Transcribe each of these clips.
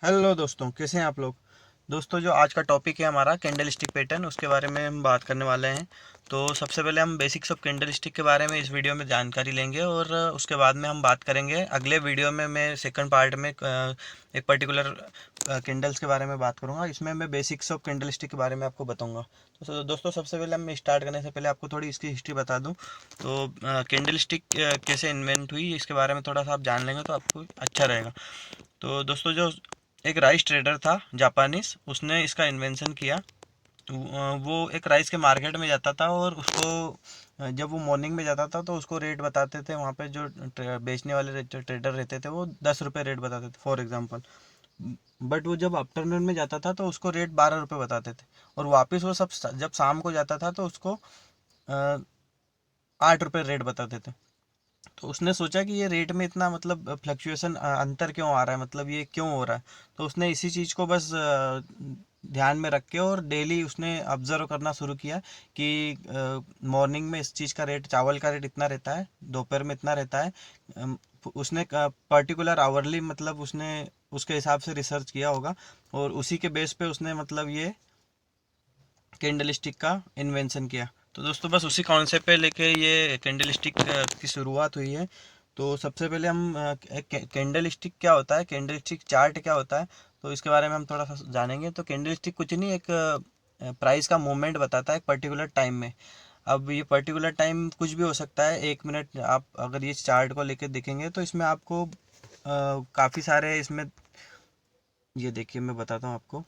Hello दोस्तों, कैसे हैं आप लोग। दोस्तों, जो आज का टॉपिक है हमारा कैंडल स्टिक पैटर्न, उसके बारे में हम बात करने वाले हैं। तो सबसे पहले हम बेसिक्स ऑफ कैंडल स्टिक के बारे में इस वीडियो में जानकारी लेंगे, और उसके बाद में हम बात करेंगे अगले वीडियो में। मैं सेकंड पार्ट में एक पर्टिकुलर कैंडल्स के बारे में बात करूंगा। इसमें मैं बेसिक्स ऑफ कैंडल स्टिक के बारे में आपको बताऊंगा। तो दोस्तों, सबसे पहले मैं स्टार्ट करने से पहले आपको थोड़ी इसकी हिस्ट्री बता दूँ। तो कैंडल स्टिक कैसे इन्वेंट हुई, इसके बारे में थोड़ा सा आप जान लेंगे तो आपको अच्छा रहेगा। तो दोस्तों, जो एक राइस ट्रेडर था जापानीज, उसने इसका इन्वेंशन किया। वो एक राइस के मार्केट में जाता था, और उसको जब वो मॉर्निंग में जाता था तो उसको रेट बताते थे। वहाँ पे जो बेचने वाले जो ट्रेडर रहते थे वो 10 रुपये रेट बताते थे फॉर एग्जांपल। बट वो जब आफ्टरनून में जाता था तो उसको रेट 12 रुपये बताते थे। और वापस वो सब जब शाम को जाता था तो उसको 8 रुपये रेट बताते थे। तो उसने सोचा कि ये रेट में इतना मतलब फ्लक्चुएशन, अंतर क्यों आ रहा है, मतलब ये क्यों हो रहा है। तो उसने इसी चीज़ को बस ध्यान में रख के और डेली उसने ऑब्जर्व करना शुरू किया कि मॉर्निंग में इस चीज़ का रेट, चावल का रेट इतना रहता है, दोपहर में इतना रहता है। उसने पर्टिकुलर आवरली, मतलब उसने उसके हिसाब से रिसर्च किया होगा, और उसी के बेस पे उसने मतलब ये कैंडल स्टिक का इन्वेंशन किया। तो दोस्तों, बस उसी कॉन्सेप्ट पे लेके ये कैंडल स्टिक की शुरुआत हुई है। तो सबसे पहले हम कैंडल स्टिक क्या होता है, कैंडल स्टिक चार्ट क्या होता है, तो इसके बारे में हम थोड़ा सा जानेंगे। तो कैंडल स्टिक कुछ नहीं, एक प्राइस का मूवमेंट बताता है एक पर्टिकुलर टाइम में। अब ये पर्टिकुलर टाइम कुछ भी हो सकता है, 1 मिनट। आप अगर ये चार्ट को लेके देखेंगे तो इसमें आपको काफ़ी सारे इसमें, ये देखिए मैं बताता हूँ आपको।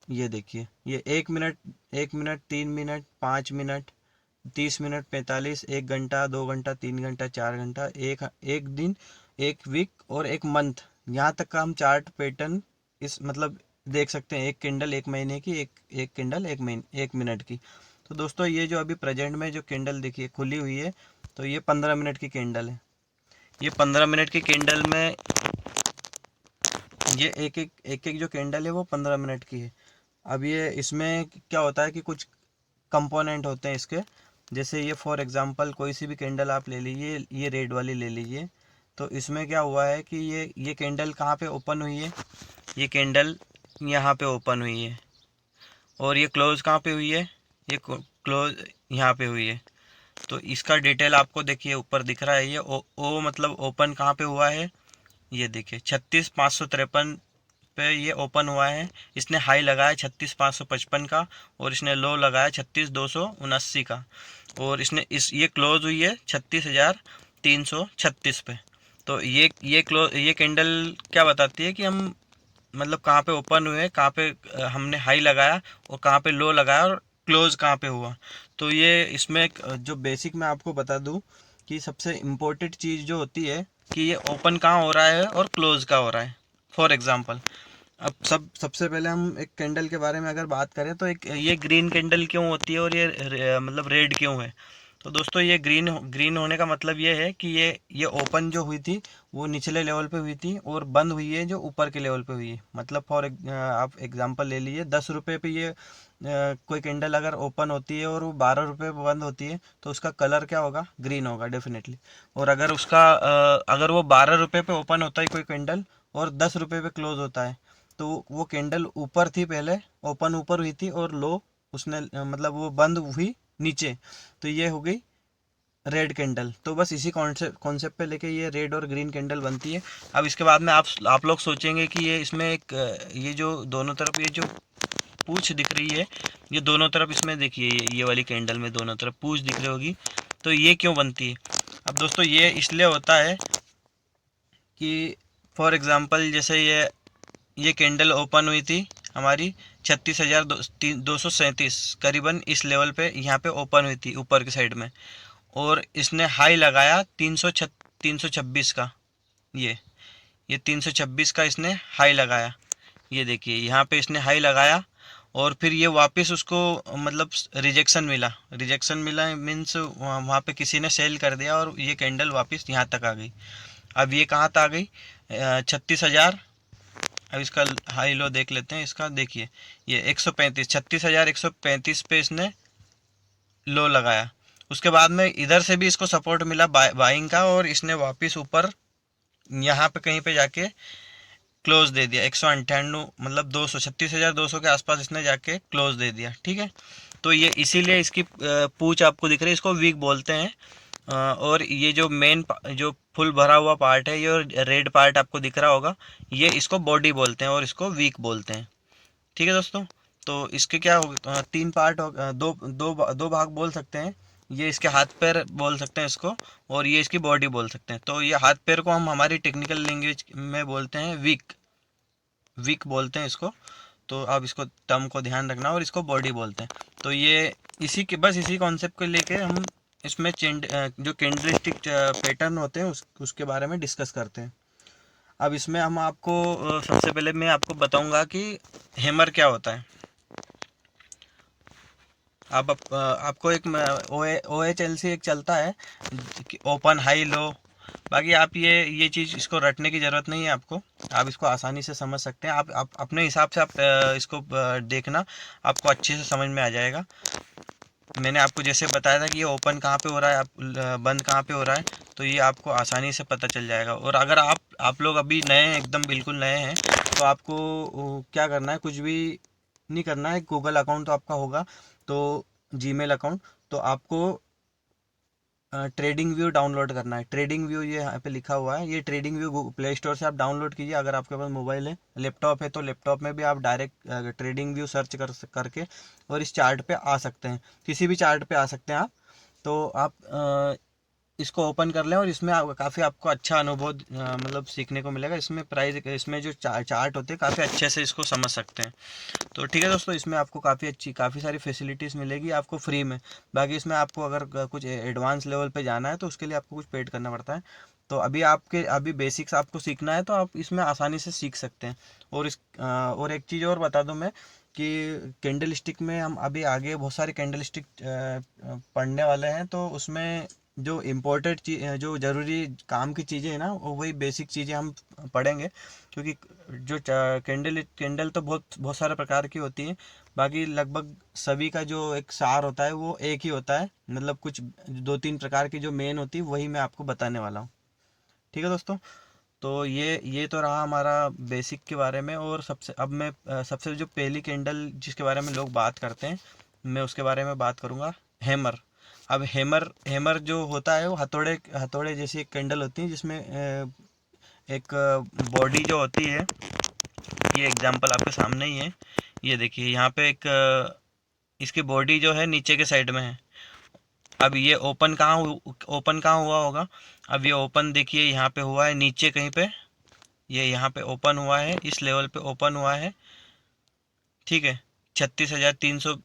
ये देखिए, ये 1 minute, 1 minute, 3 minute, 5 minute, 30 minute, 45, 1 घंटा, 2 घंटा, 3 घंटा, 4 घंटा, एक एक दिन, एक वीक और एक मंथ। यहाँ तक का हम चार्ट पैटर्न इस मतलब देख सकते हैं। एक कैंडल एक महीने की, एक एक कैंडल एक महीने 1 मिनट की। तो दोस्तों, ये जो अभी प्रेजेंट में जो कैंडल देखिए खुली हुई है, तो ये 15 मिनट की कैंडल है। ये 15 मिनट की कैंडल में ये एक एक जो कैंडल है वो 15 मिनट की है। अब ये इसमें क्या होता है कि कुछ कंपोनेंट होते हैं इसके। जैसे ये फॉर एग्जांपल कोई सी भी कैंडल आप ले लीजिए, ये रेड वाली ले लीजिए। तो इसमें क्या हुआ है कि ये कैंडल कहाँ पे ओपन हुई है, ये कैंडल यहाँ पे ओपन हुई है। और ये क्लोज कहाँ पे हुई है, ये क्लोज यहाँ पे हुई है। तो इसका डिटेल आपको देखिए ऊपर दिख रहा है। ये ओ मतलब ओपन कहाँ पे हुआ है, ये देखिए 36,553 पे ये ओपन हुआ है। इसने हाई लगाया 36,555 का, और इसने लो लगाया 36,279 का। और इसने ये क्लोज हुई है 36,336 पे। तो ये कैंडल क्या बताती है कि हम मतलब कहाँ पे ओपन हुए, कहाँ पे हमने हाई लगाया, और कहाँ पे लो लगाया, और क्लोज कहाँ पे हुआ। तो ये इसमें जो बेसिक मैं आपको बता दूं कि सबसे इम्पोर्टेंट चीज़ जो होती है कि ये ओपन कहाँ हो रहा है और क्लोज कहाँ हो रहा है। फॉर एग्जांपल, अब सबसे पहले हम एक कैंडल के बारे में अगर बात करें तो एक ये ग्रीन कैंडल क्यों होती है, और ये मतलब रेड क्यों है। तो दोस्तों, ये ग्रीन ग्रीन होने का मतलब ये है कि ये ओपन जो हुई थी वो निचले लेवल पे हुई थी, और बंद हुई है जो ऊपर के लेवल पे हुई है। मतलब आप एग्जांपल ले लीजिए, 10 रुपये पे ये कोई कैंडल अगर ओपन होती है और वो 12 रुपये पे बंद होती है, तो उसका कलर क्या होगा, ग्रीन होगा डेफिनेटली। और अगर वो 12 रुपये पे ओपन होता है कोई कैंडल, और 10 रुपये पे क्लोज होता है, तो वो कैंडल ऊपर थी पहले, ओपन ऊपर हुई थी, और लो उसने मतलब वो बंद हुई नीचे। तो ये हो गई रेड कैंडल। तो बस इसी कॉन्सेप्ट कॉन्सेप्ट पे लेके ये रेड और ग्रीन कैंडल बनती है। अब इसके बाद में आप लोग सोचेंगे कि ये इसमें एक ये जो दोनों तरफ ये जो पूंछ दिख रही है, ये दोनों तरफ इसमें देखिए, ये वाली कैंडल में दोनों तरफ पूंछ दिख रही होगी। तो ये क्यों बनती है। अब दोस्तों, ये इसलिए होता है कि फॉर एग्जांपल, जैसे ये कैंडल ओपन हुई थी हमारी 36,237 करीबन इस लेवल पे, यहाँ पे ओपन हुई थी ऊपर की साइड में। और इसने हाई लगाया 326 का। ये ये 326 का इसने हाई लगाया। ये देखिए यहाँ पे इसने हाई लगाया, और फिर ये वापस उसको मतलब रिजेक्शन मिला मीन्स वहाँ पे किसी ने सेल कर दिया, और ये कैंडल वापस यहाँ तक आ गई। अब ये कहाँ तक आ गई, 36,000। अब इसका हाई लो देख लेते हैं। इसका देखिए, ये 135, 36,135 पे इसने लो लगाया। उसके बाद में इधर से भी इसको सपोर्ट मिला बाइंग का, और इसने वापस ऊपर यहाँ पे कहीं पे जाके क्लोज दे दिया 198, मतलब 200, 36,200 के आसपास इसने जाके क्लोज दे दिया। ठीक है, तो ये इसीलिए इसकी पूंछ आपको दिख रही है, इसको वीक बोलते हैं। और ये जो मेन जो फुल भरा हुआ पार्ट है, ये रेड पार्ट आपको दिख रहा होगा, ये इसको बॉडी बोलते हैं और इसको वीक बोलते हैं। ठीक है दोस्तों, तो इसके क्या हो, तीन पार्ट हो, दो भाग बोल सकते हैं। ये इसके हाथ पैर बोल सकते हैं इसको, और ये इसकी बॉडी बोल सकते हैं। तो ये हाथ पैर को हम हमारी टेक्निकल लैंग्वेज में बोलते हैं वीक, वीक बोलते हैं इसको। तो आप इसको टर्म को ध्यान रखना, और इसको बॉडी बोलते हैं। तो ये इसी के बस इसी कॉन्सेप्ट को लेके हम इसमें जो कैंडलस्टिक पैटर्न होते हैं उसके बारे में डिस्कस करते हैं। अब इसमें हम आपको सबसे पहले मैं आपको बताऊंगा कि हैमर क्या होता है। अब आपको एक OHLC एक चलता है, ओपन हाई लो। बाकी आप ये चीज़ इसको रटने की ज़रूरत नहीं है आपको, आप इसको आसानी से समझ सकते हैं। आप अपने हिसाब से आप इसको देखना, आपको अच्छे से समझ में आ जाएगा। मैंने आपको जैसे बताया था कि ये ओपन कहाँ पे हो रहा है, बंद कहाँ पे हो रहा है, तो ये आपको आसानी से पता चल जाएगा। और अगर आप लोग अभी नए हैं, एकदम बिल्कुल नए हैं, तो आपको क्या करना है, कुछ भी नहीं करना है। गूगल अकाउंट तो आपका होगा, तो जीमेल अकाउंट, तो आपको ट्रेडिंग व्यू डाउनलोड करना है। ट्रेडिंग व्यू ये यहाँ पे लिखा हुआ है, ये ट्रेडिंग व्यू प्ले स्टोर से आप डाउनलोड कीजिए। अगर आपके पास मोबाइल है, लैपटॉप है, तो लैपटॉप में भी आप डायरेक्ट ट्रेडिंग व्यू सर्च करके और इस चार्ट पे आ सकते हैं, किसी भी चार्ट पे आ सकते हैं आप। तो आप इसको ओपन कर लें, और इसमें काफ़ी आपको अच्छा अनुभव मतलब सीखने को मिलेगा। इसमें प्राइस, इसमें जो चार्ट होते हैं, काफ़ी अच्छे से इसको समझ सकते हैं। तो ठीक है दोस्तों, इसमें आपको काफ़ी सारी फैसिलिटीज़ मिलेगी आपको फ्री में। बाकी इसमें आपको अगर कुछ एडवांस लेवल पे जाना है, तो उसके लिए आपको कुछ पेड करना पड़ता है। तो अभी बेसिक्स आपको सीखना है, तो आप इसमें आसानी से सीख सकते हैं। और एक चीज़ और बता दूं मैं, कि कैंडल स्टिक में हम अभी आगे बहुत सारे कैंडल स्टिक पढ़ने वाले हैं। तो उसमें जो इम्पोर्टेंट चीज, जो ज़रूरी काम की चीज़ें हैं ना, वो वही बेसिक चीज़ें हम पढ़ेंगे। क्योंकि जो कैंडल तो बहुत बहुत सारे प्रकार की होती हैं। बाकी लगभग सभी का जो एक सार होता है, वो एक ही होता है। मतलब कुछ दो तीन प्रकार की जो मेन होती है, वही मैं आपको बताने वाला हूँ। ठीक है दोस्तों, तो ये तो रहा हमारा बेसिक के बारे में। और अब मैं सबसे जो पहली कैंडल जिसके बारे में लोग बात करते हैं, मैं उसके बारे में बात करूँगा, हैमर। अब हैमर जो होता है, वो हथौड़े हथौड़े जैसी एक कैंडल होती है, जिसमें एक बॉडी जो होती है, ये एग्जांपल आपके सामने ही है। ये देखिए यहाँ पे एक इसकी बॉडी जो है नीचे के साइड में है। अब ये ओपन कहाँ हुआ होगा। अब ये ओपन देखिए यहाँ पे हुआ है नीचे कहीं पे, ये यहाँ पे ओपन हुआ है, इस लेवल पे ओपन हुआ है। ठीक है, 36,300,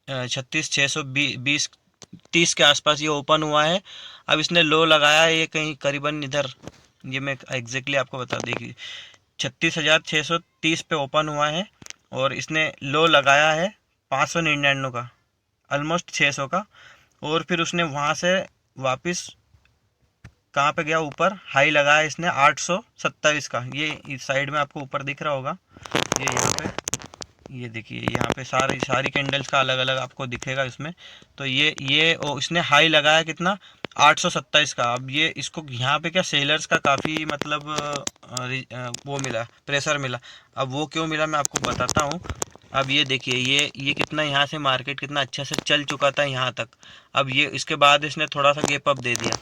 36,620, 30 के आसपास ये ओपन हुआ है। अब इसने लो लगाया है, ये कहीं करीबन इधर, ये मैं एग्जैक्टली आपको बता देखिए, 36,630 पे ओपन हुआ है, और इसने लो लगाया है 599 का, ऑलमोस्ट 600 का। और फिर उसने वहाँ से वापस कहाँ पे गया, ऊपर हाई लगाया इसने 827 का। ये इस साइड में आपको ऊपर दिख रहा होगा, ये यहाँ पे, ये देखिए यहाँ पे सारी सारी कैंडल्स का अलग अलग आपको दिखेगा इसमें। तो इसने हाई लगाया कितना, 827 का। अब ये इसको यहाँ पे क्या, सेलर्स का काफ़ी मतलब वो मिला, प्रेशर मिला। अब वो क्यों मिला, मैं आपको बताता हूँ। अब ये देखिए, ये कितना यहाँ से मार्केट कितना अच्छा से चल चुका था यहाँ तक। अब ये इसके बाद इसने थोड़ा सा गैप अप दे दिया।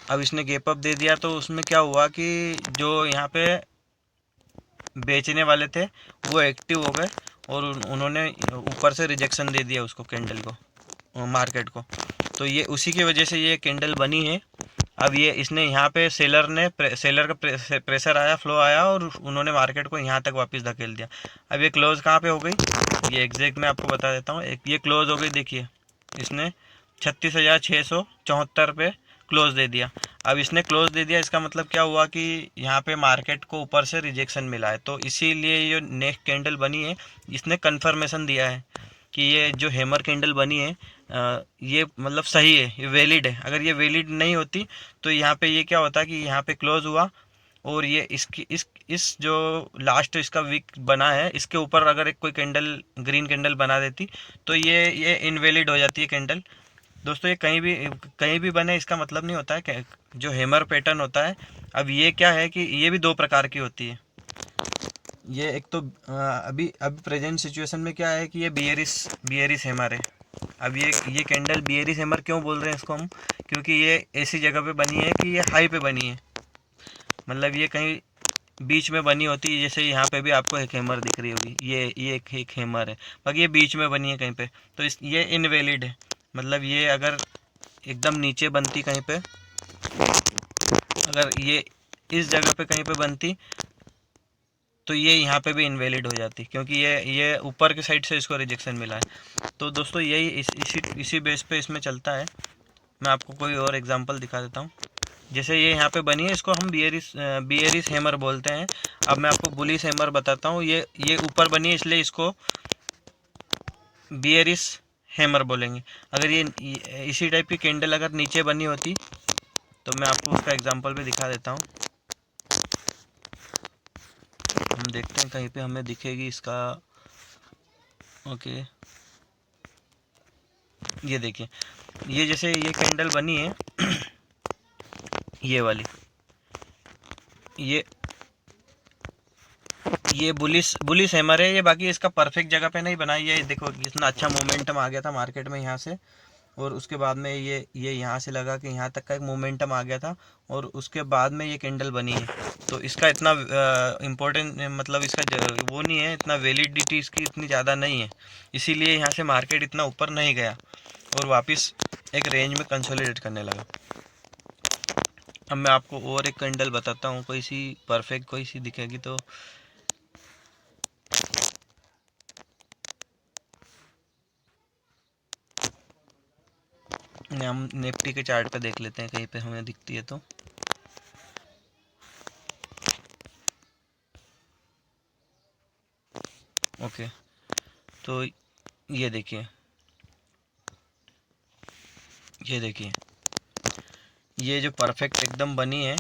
अब इसने गैप अप दे दिया, तो उसमें क्या हुआ कि जो यहाँ पे बेचने वाले थे, वो एक्टिव हो गए, और उन्होंने ऊपर से रिजेक्शन दे दिया उसको, कैंडल को, मार्केट को। तो ये उसी की वजह से ये कैंडल बनी है। अब ये इसने यहाँ पे सेलर का प्रेशर आया, फ्लो आया, और उन्होंने मार्केट को यहाँ तक वापस धकेल दिया। अब ये क्लोज कहाँ पे हो गई, ये एग्जैक्ट मैं आपको बता देता हूँ। ये क्लोज हो गई, देखिए इसने 36,674 पे क्लोज दे दिया। अब इसने क्लोज दे दिया, इसका मतलब क्या हुआ कि यहाँ पे मार्केट को ऊपर से रिजेक्शन मिला है। तो इसीलिए ये नेक्स्ट कैंडल बनी है, इसने कंफर्मेशन दिया है कि ये जो हैमर कैंडल बनी है, ये मतलब सही है, ये वैलिड है। अगर ये वैलिड नहीं होती, तो यहाँ पे ये क्या होता कि यहाँ पे क्लोज हुआ, और ये इसकी इस जो लास्ट इसका वीक बना है, इसके ऊपर अगर एक कोई कैंडल, ग्रीन कैंडल बना देती, तो ये इनवैलिड हो जाती है कैंडल। दोस्तों, ये कहीं भी बने, इसका मतलब नहीं होता है कि जो हैमर पैटर्न होता है। अब ये क्या है कि ये भी दो प्रकार की होती है। ये एक तो अभी अभी प्रेजेंट सिचुएशन में क्या है कि ये बियरिस हैमर है। अब ये कैंडल बियरिस हैमर क्यों बोल रहे हैं इसको हम, क्योंकि ये ऐसी जगह पे बनी है कि ये हाई पे बनी है, मतलब ये कहीं बीच में बनी होती है। जैसे यहाँ पे भी आपको एक हैमर दिख रही होगी, ये एक हैमर है, बाकी ये बीच में बनी है कहीं पे, तो ये इनवैलिड है। मतलब ये अगर एकदम नीचे बनती कहीं पे, अगर ये इस जगह पे कहीं पे बनती, तो ये यहाँ पे भी इनवैलिड हो जाती, क्योंकि ये ऊपर के साइड से इसको रिजेक्शन मिला है। तो दोस्तों यही इसी बेस पे इसमें चलता है। मैं आपको कोई और एग्जांपल दिखा देता हूँ। जैसे ये यहाँ पे बनी है, इसको हम बियरिस हैमर बोलते हैं। अब मैं आपको बुलिस हैमर बताता हूँ। ये ऊपर बनी है, इसलिए इसको बियरिस हैमर बोलेंगे। अगर ये इसी टाइप की कैंडल अगर नीचे बनी होती, तो मैं आपको उसका एग्जांपल भी दिखा देता हूँ। हम देखते हैं कहीं पे हमें दिखेगी इसका। ओके, ये देखिए, ये जैसे ये कैंडल बनी है ये वाली, ये ये बुलिस हैमर है ये। बाकी इसका परफेक्ट जगह पे नहीं बना। ये देखो कितना अच्छा मोमेंटम आ गया था मार्केट में यहाँ से, और उसके बाद में ये यहाँ से लगा कि यहाँ तक का एक मोमेंटम आ गया था, और उसके बाद में ये कैंडल बनी है। तो इसका इतना इम्पोर्टेंट, मतलब इसका वो नहीं है, इतना वैलिडिटी इसकी इतनी ज़्यादा नहीं है, इसीलिए यहाँ से मार्केट इतना ऊपर नहीं गया और वापस एक रेंज में कंसोलिडेट करने लगा। अब मैं आपको और एक कैंडल बताता हूँ, कोई सी परफेक्ट कोई सी दिखेगी तो। हम निफ्टी के चार्ट पे देख लेते हैं, कहीं पे हमें दिखती है तो। ओके, तो ये देखिए, ये देखिए, ये जो परफेक्ट एकदम बनी है,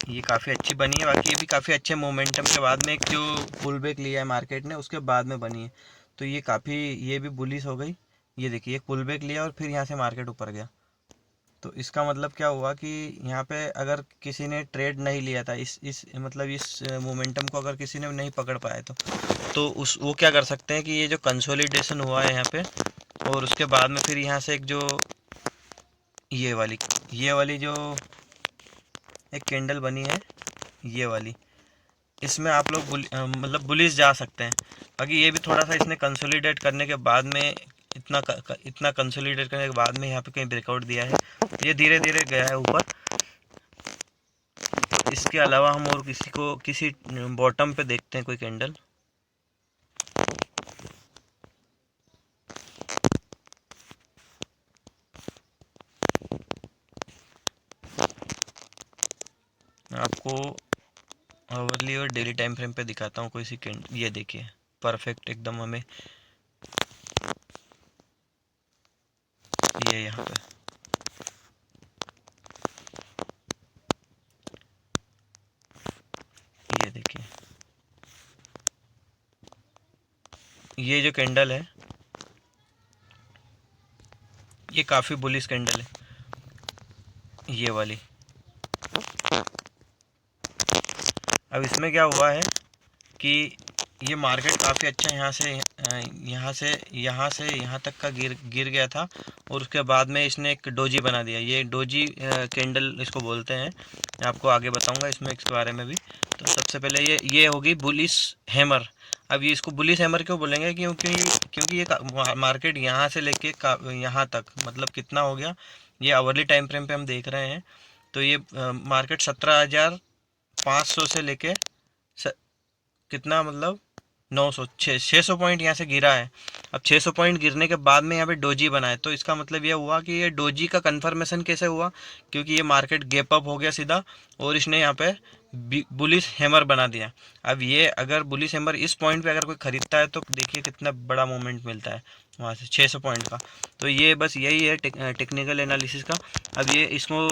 ये काफ़ी अच्छी बनी है। बाकी ये भी काफ़ी अच्छे मोमेंटम के बाद में एक जो पुल बैक लिया है मार्केट ने, उसके बाद में बनी है। तो ये काफ़ी, ये भी बुलिश हो गई। ये देखिए, एक पुल बैक लिया और फिर यहाँ से मार्केट ऊपर गया। तो इसका मतलब क्या हुआ कि यहाँ पे अगर किसी ने ट्रेड नहीं लिया था, इस मतलब इस मोमेंटम को अगर किसी ने नहीं पकड़ पाया, तो उस वो क्या कर सकते हैं कि ये जो कंसोलिडेशन हुआ है यहाँ पे, और उसके बाद में फिर यहाँ से एक जो ये वाली जो एक कैंडल बनी है, ये वाली, इसमें आप लोग मतलब बुलिश जा सकते हैं। बाकी ये भी थोड़ा सा इसने कंसोलिडेट करने के बाद में, इतना कंसोलिडेट करने के बाद में यहाँ पे कहीं ब्रेकआउट दिया है, ये धीरे धीरे गया है ऊपर। इसके अलावा हम और किसी बॉटम पे देखते हैं कोई कैंडल। मैं आपको आवरली और डेली टाइम फ्रेम पे दिखाता हूँ कोई सी कैंडल। ये देखिए, परफेक्ट एकदम हमें ये यहाँ पे, ये देखिए, ये जो कैंडल है, ये काफ़ी बुलिश कैंडल है, ये वाली। अब इसमें क्या हुआ है कि ये मार्केट काफ़ी अच्छा यहाँ से यहाँ तक का गिर गया था, और उसके बाद में इसने एक डोजी बना दिया। ये डोजी कैंडल इसको बोलते हैं, मैं आपको आगे बताऊंगा इसमें इसके बारे में भी। तो सबसे पहले ये होगी बुलिश हैमर। अब ये इसको बुलिश हैमर क्यों बोलेंगे, क्योंकि ये मार्केट यहाँ से लेके यहाँ तक, मतलब कितना हो गया, ये आवरली टाइम फ्रेम पे हम देख रहे हैं। तो ये मार्केट 17,500 से लेके कितना, मतलब 600 पॉइंट यहाँ से गिरा है। अब 600 पॉइंट गिरने के बाद में यहाँ पे डोजी बना है, तो इसका मतलब ये हुआ कि ये डोजी का कंफर्मेशन कैसे हुआ, क्योंकि ये मार्केट गैप अप हो गया सीधा, और इसने यहाँ पे बुलिश हैमर बना दिया। अब ये अगर बुलिश हैमर इस पॉइंट पे अगर कोई खरीदता है, तो देखिए कितना बड़ा मूवमेंट मिलता है वहाँ से 600 पॉइंट का। तो ये बस यही है टेक्निकल एनालिसिस का। अब ये इसको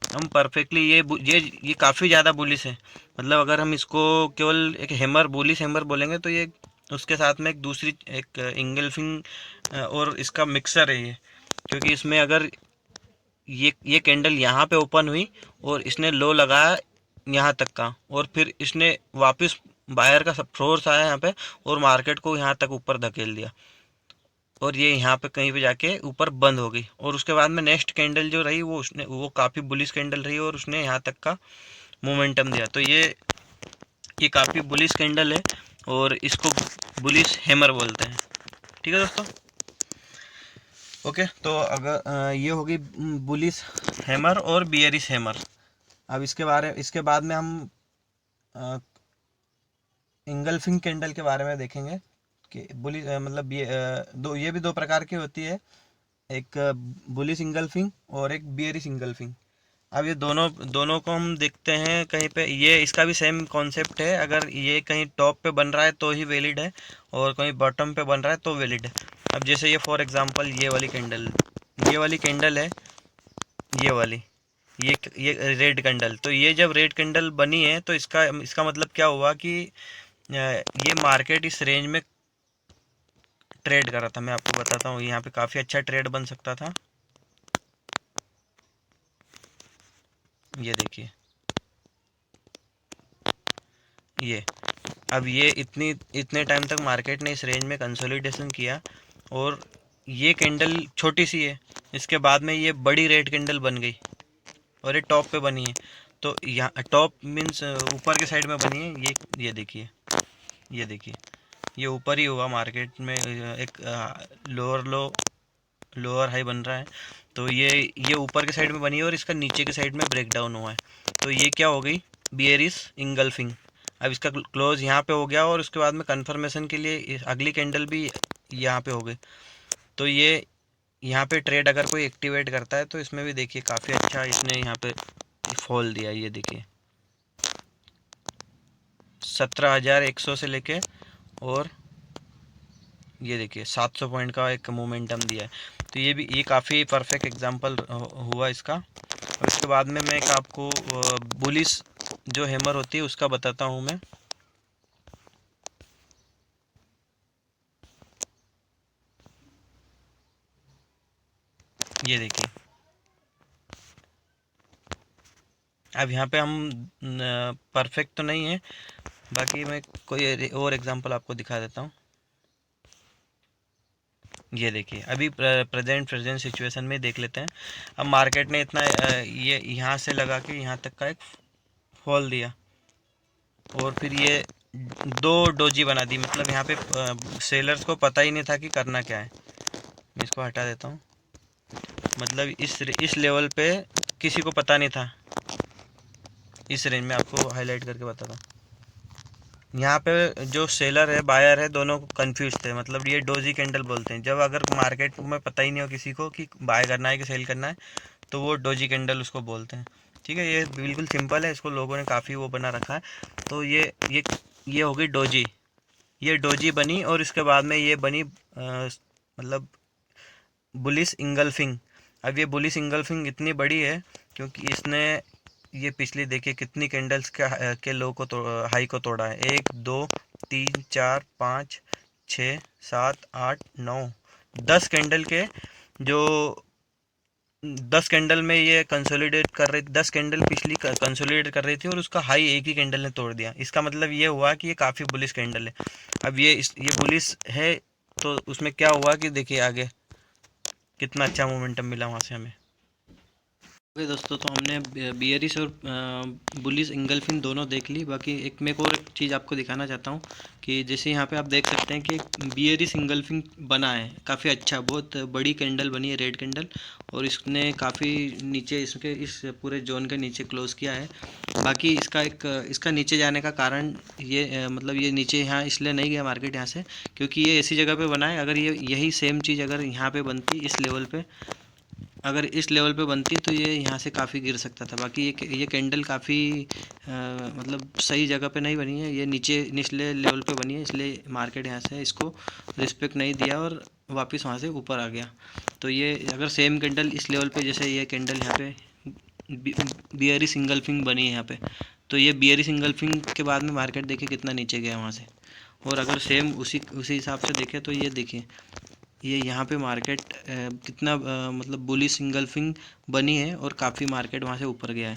हम परफेक्टली, ये काफ़ी ज़्यादा बुलिश है। मतलब अगर हम इसको केवल एक हैमर, बुलिश हैमर बोलेंगे, तो ये उसके साथ में एक दूसरी एक इंगल्फिंग और इसका मिक्सर है ये। क्योंकि इसमें अगर ये कैंडल यहाँ पे ओपन हुई और इसने लो लगाया यहाँ तक का, और फिर इसने वापस बायर का सब फोर्स आया यहाँ पे और मार्केट को यहाँ तक ऊपर धकेल दिया, और ये यहाँ पे कहीं पे जाके ऊपर बंद हो गई। और उसके बाद में नेक्स्ट कैंडल जो रही वो काफ़ी बुलिश कैंडल रही और उसने यहाँ तक का मोमेंटम दिया। तो ये काफ़ी बुलिश कैंडल है और इसको बुलिश हैमर बोलते हैं। ठीक है दोस्तों, ओके। तो अगर ये होगी बुलिश हैमर और बियरिश हैमर। अब इसके बाद में हम इंगल्फिंग कैंडल के बारे में देखेंगे कि मतलब ये भी दो प्रकार की होती है, एक बुलिश इंगल्फिंग और एक बियरिश इंगल्फिंग। अब ये दोनों दोनों को हम देखते हैं कहीं पे, ये इसका भी सेम कॉन्सेप्ट है। अगर ये कहीं टॉप पे बन रहा है तो ही वैलिड है, और कहीं बॉटम पे बन रहा है तो वैलिड है। अब जैसे ये फॉर एग्जांपल ये वाली कैंडल है, ये वाली ये रेड कैंडल। तो ये जब रेड कैंडल बनी है तो इसका मतलब क्या हुआ कि ये मार्केट इस रेंज में ट्रेड कर रहा था। मैं आपको बताता हूँ, यहाँ पे काफ़ी अच्छा ट्रेड बन सकता था। ये देखिए, ये अब ये इतने टाइम तक मार्केट ने इस रेंज में कंसोलिडेशन किया, और ये कैंडल छोटी सी है, इसके बाद में ये बड़ी रेड कैंडल बन गई और ये टॉप पे बनी है। तो यहाँ टॉप मीन्स ऊपर के साइड में बनी है। ये देखिए, ये देखिए, ये ऊपर ही हुआ मार्केट में, एक लोअर हाई बन रहा है। तो ये ऊपर के साइड में बनी है और इसका नीचे के साइड में ब्रेक डाउन हुआ है। तो ये क्या हो गई, बियरिश इंगल्फिंग। अब इसका क्लोज यहाँ पे हो गया और उसके बाद में कंफर्मेशन के लिए अगली कैंडल भी यहाँ पे हो गई। तो ये यहाँ पे ट्रेड अगर कोई एक्टिवेट करता है तो इसमें भी देखिए काफ़ी अच्छा इसने यहाँ पे फॉल दिया। ये देखिए 17,100 से लेके, और ये देखिए 700 पॉइंट का एक मोमेंटम दिया है। तो ये काफ़ी परफेक्ट एग्जांपल हुआ इसका। और इसके बाद में मैं एक आपको बुलिश जो हैमर होती है उसका बताता हूँ मैं। ये देखिए, अब यहाँ पे हम परफेक्ट तो नहीं है, बाकी मैं कोई और एग्जांपल आपको दिखा देता हूँ। ये देखिए, अभी प्रेजेंट सिचुएशन में देख लेते हैं। अब मार्केट ने इतना ये यहाँ से लगा के यहाँ तक का एक फॉल दिया, और फिर ये दो डोजी बना दी। मतलब यहाँ पे सेलर्स को पता ही नहीं था कि करना क्या है। मैं इसको हटा देता हूँ। मतलब इस लेवल पे किसी को पता नहीं था। इस रेंज में आपको हाईलाइट करके बताता हूँ। यहाँ पे जो सेलर है बायर है दोनों कंफ्यूज थे। मतलब ये डोजी कैंडल बोलते हैं जब अगर मार्केट में पता ही नहीं हो किसी को कि बाय करना है कि सेल करना है, तो वो डोजी कैंडल उसको बोलते हैं। ठीक है, ये बिल्कुल सिंपल है, इसको लोगों ने काफ़ी वो बना रखा है। तो ये होगी डोजी। ये डोजी बनी और इसके बाद में ये बनी मतलब बुलिश इंगल्फिंग। अब ये बुलिश इंगल्फिंग इतनी बड़ी है क्योंकि इसने ये पिछली देखिए कितनी कैंडल्स के लो को हाई को तोड़ा है। 1 2 3 4 5 6 7 8 9 10 कैंडल के जो 10 कैंडल में ये कंसोलिडेट कर रही थी। 10 कैंडल पिछली कंसोलिडेट कर रही थी और उसका हाई एक ही कैंडल ने तोड़ दिया। इसका मतलब ये हुआ कि ये काफ़ी बुलिश कैंडल है। अब ये बुलिश है, तो उसमें क्या हुआ कि देखिए आगे कितना अच्छा मोमेंटम मिला वहाँ से हमें। ओके दोस्तों, तो हमने बियरिश और बुलिश इंगल्फिंग दोनों देख ली। बाकी मैं एक और चीज़ आपको दिखाना चाहता हूँ कि जैसे यहाँ पे आप देख सकते हैं कि एक बियरिश इंगल्फिंग बना है, काफ़ी अच्छा, बहुत बड़ी कैंडल बनी है, रेड कैंडल। और इसने काफ़ी नीचे इस पूरे जोन के नीचे क्लोज किया है। बाकी इसका नीचे जाने का कारण ये मतलब ये नीचे यहाँ इसलिए नहीं गया मार्केट यहाँ से, क्योंकि ये ऐसी जगह पे बना है। अगर यही सेम चीज़ अगर यहाँ पे बनती इस लेवल पे, अगर इस लेवल पे बनती तो ये यहाँ से काफ़ी गिर सकता था। बाकी ये कैंडल काफ़ी मतलब सही जगह पे नहीं बनी है, ये निचले लेवल पे बनी है, इसलिए मार्केट यहाँ से इसको रिस्पेक्ट नहीं दिया और वापस वहाँ से ऊपर आ गया। तो ये अगर सेम कैंडल इस लेवल पे, जैसे ये कैंडल यहाँ पे बियरी सिंगल्फिंग बनी है यहाँ पे, तो ये बियरी सिंगल्फिंग के बाद में मार्केट देखिए कितना नीचे गया वहाँ से। और अगर सेम उसी हिसाब से देखें तो ये देखिए ये यहाँ पे मार्केट कितना मतलब बुलिश इंगल्फिंग बनी है और काफ़ी मार्केट वहाँ से ऊपर गया है।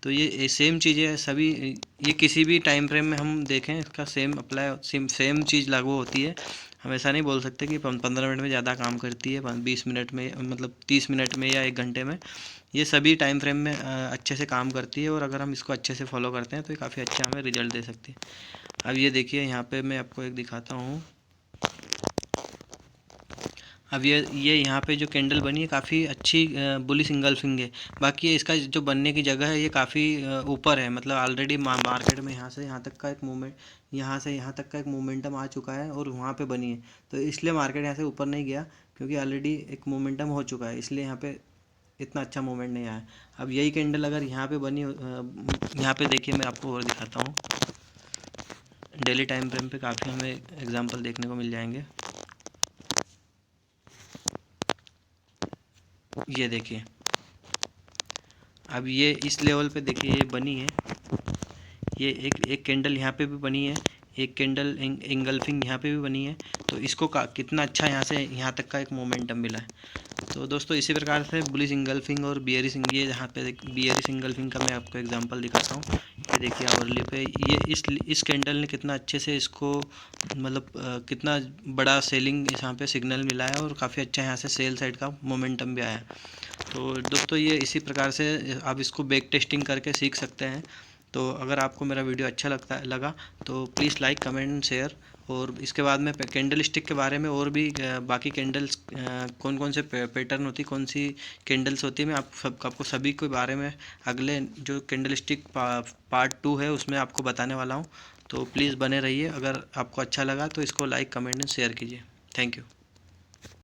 तो ये सेम चीज़ें है सभी, ये किसी भी टाइम फ्रेम में हम देखें इसका सेम अप्लाई सेम चीज़ लागू होती है। हम ऐसा नहीं बोल सकते कि 15 मिनट में ज़्यादा काम करती है, 20 मिनट में, मतलब 30 मिनट में या 1 घंटे में। ये सभी टाइम फ्रेम में अच्छे से काम करती है, और अगर हम इसको अच्छे से फॉलो करते हैं तो ये काफ़ी अच्छा हमें रिजल्ट दे सकती है। अब ये देखिए यहाँ पे मैं आपको एक दिखाता हूँ। अब ये यहाँ पे जो कैंडल बनी है काफ़ी अच्छी बुलिश इंगल्फिंग है। बाकी ये इसका जो बनने की जगह है ये काफ़ी ऊपर है, मतलब ऑलरेडी मार्केट में यहाँ से यहाँ तक का एक मूवमेंट, यहाँ से यहाँ तक का एक मोमेंटम आ चुका है और वहाँ पे बनी है। तो इसलिए मार्केट यहाँ से ऊपर नहीं गया, क्योंकि ऑलरेडी एक मोमेंटम हो चुका है, इसलिए यहाँ पे इतना अच्छा मूवमेंट नहीं आया। अब यही कैंडल अगर यहाँ पे बनी यहाँ पे देखिए, मैं आपको और दिखाता हूँ। डेली टाइम फ्रेम पे काफ़ी हमें एग्जांपल देखने को मिल जाएंगे। ये देखिए, अब ये इस लेवल पे देखिए ये बनी है, ये एक कैंडल यहाँ पे भी बनी है, एक कैंडल इंगल्फिंग यहाँ पे भी बनी है। तो इसको कितना अच्छा यहाँ से यहाँ तक का एक मोमेंटम मिला है। तो दोस्तों इसी प्रकार से बुलिश इंगल्फिंग और बियरिश, ये यहाँ पे बियरिश इंगल्फिंग का मैं आपको एग्जांपल दिखाता हूँ। ये देखिए आवरली पे ये इस कैंडल ने कितना अच्छे से इसको, मतलब कितना बड़ा सेलिंग यहाँ पे सिग्नल मिला है, और काफ़ी अच्छा यहाँ से सेल साइड का मोमेंटम भी आया है। तो दोस्तों ये इसी प्रकार से आप इसको बैक टेस्टिंग करके सीख सकते हैं। तो अगर आपको मेरा वीडियो अच्छा लगा तो प्लीज़ लाइक, कमेंट, शेयर। और इसके बाद में कैंडल स्टिक के बारे में और भी बाकी कैंडल्स कौन कौन से पैटर्न होती, कौन सी कैंडल्स होती है, मैं आपको सभी के बारे में अगले जो कैंडल स्टिक पार्ट 2 है उसमें आपको बताने वाला हूँ। तो प्लीज़ बने रहिए। अगर आपको अच्छा लगा तो इसको लाइक, कमेंट एंड शेयर कीजिए। Thank you.